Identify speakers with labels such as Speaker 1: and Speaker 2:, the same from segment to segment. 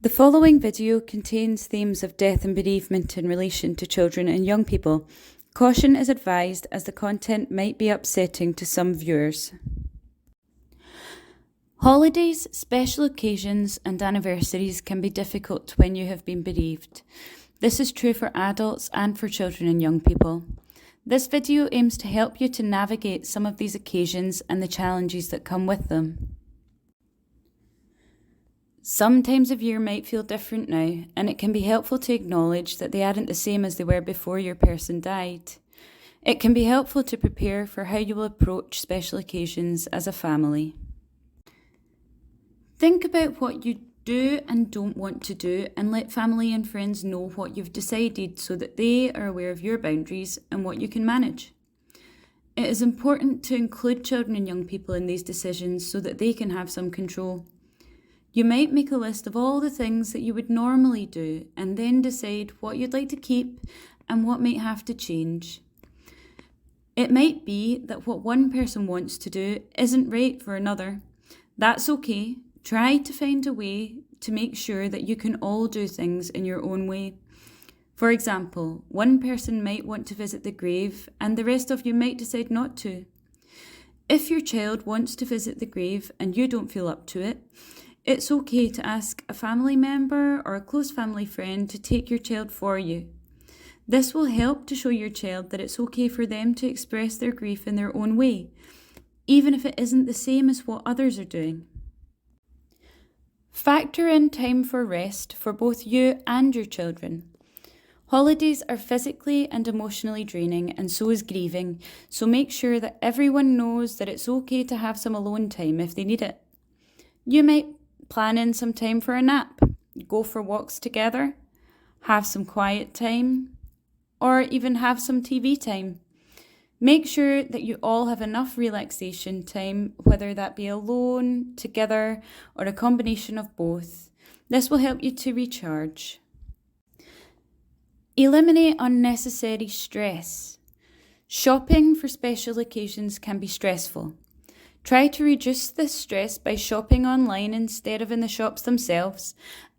Speaker 1: The following video contains themes of death and bereavement in relation to children and young people. Caution is advised as the content might be upsetting to some viewers. Holidays, special occasions and anniversaries can be difficult when you have been bereaved. This is true for adults and for children and young people. This video aims to help you to navigate some of these occasions and the challenges that come with them. Some times of year might feel different now, and it can be helpful to acknowledge that they aren't the same as they were before your person died. It can be helpful to prepare for how you will approach special occasions as a family. Think about what you do and don't want to do, and let family and friends know what you've decided so that they are aware of your boundaries and what you can manage. It is important to include children and young people in these decisions so that they can have some control. You might make a list of all the things that you would normally do and then decide what you'd like to keep and what might have to change. It might be that what one person wants to do isn't right for another. That's okay. Try to find a way to make sure that you can all do things in your own way. For example, one person might want to visit the grave and the rest of you might decide not to. If your child wants to visit the grave and you don't feel up to it, it's okay to ask a family member or a close family friend to take your child for you. This will help to show your child that it's okay for them to express their grief in their own way, even if it isn't the same as what others are doing. Factor in time for rest for both you and your children. Holidays are physically and emotionally draining, and so is grieving, so make sure that everyone knows that it's okay to have some alone time if they need it. You might plan in some time for a nap, go for walks together, have some quiet time, or even have some TV time. Make sure that you all have enough relaxation time, whether that be alone, together, or a combination of both. This will help you to recharge. Eliminate unnecessary stress. Shopping for special occasions can be stressful. Try to reduce this stress by shopping online instead of in the shops themselves,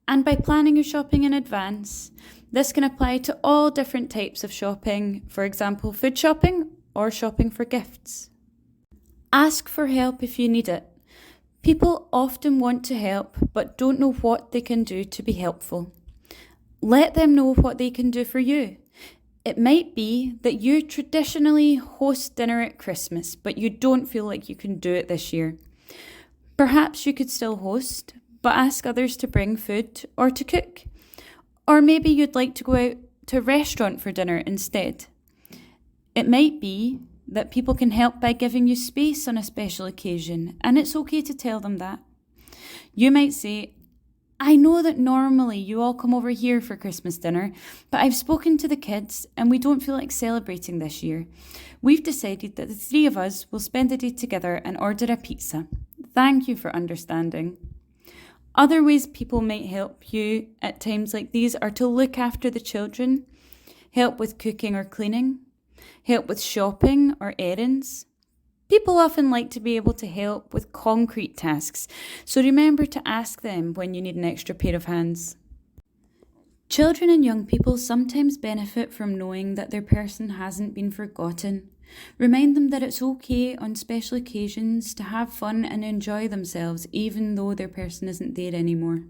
Speaker 1: and by planning your shopping in advance. This can apply to all different types of shopping, for example, food shopping or shopping for gifts. Ask for help if you need it. People often want to help but don't know what they can do to be helpful. Let them know what they can do for you. It might be that you traditionally host dinner at Christmas, but you don't feel like you can do it this year. Perhaps you could still host, but ask others to bring food or to cook. Or maybe you'd like to go out to a restaurant for dinner instead. It might be that people can help by giving you space on a special occasion, and it's okay to tell them that. You might say, I know that normally you all come over here for Christmas dinner, but I've spoken to the kids and we don't feel like celebrating this year. We've decided that the three of us will spend the day together and order a pizza. Thank you for understanding. Other ways people might help you at times like these are to look after the children, help with cooking or cleaning, help with shopping or errands. People often like to be able to help with concrete tasks, so remember to ask them when you need an extra pair of hands. Children and young people sometimes benefit from knowing that their person hasn't been forgotten. Remind them that it's okay on special occasions to have fun and enjoy themselves even though their person isn't there anymore.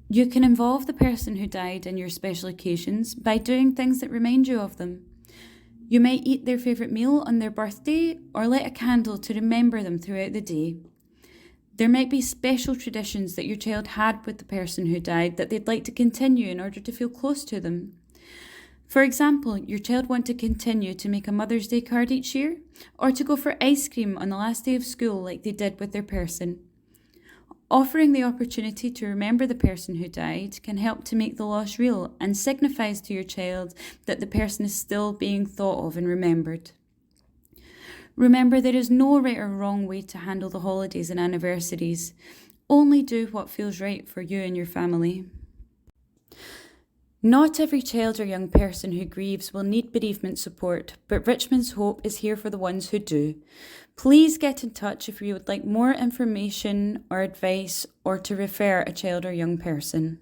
Speaker 1: You can involve the person who died in your special occasions by doing things that remind you of them. You might eat their favourite meal on their birthday or light a candle to remember them throughout the day. There might be special traditions that your child had with the person who died that they'd like to continue in order to feel close to them. For example, your child want to continue to make a Mother's Day card each year or to go for ice cream on the last day of school like they did with their person. Offering the opportunity to remember the person who died can help to make the loss real and signifies to your child that the person is still being thought of and remembered. Remember, there is no right or wrong way to handle the holidays and anniversaries. Only do what feels right for you and your family. Not every child or young person who grieves will need bereavement support, but Richmond's Hope is here for the ones who do. Please get in touch if you would like more information or advice or to refer a child or young person.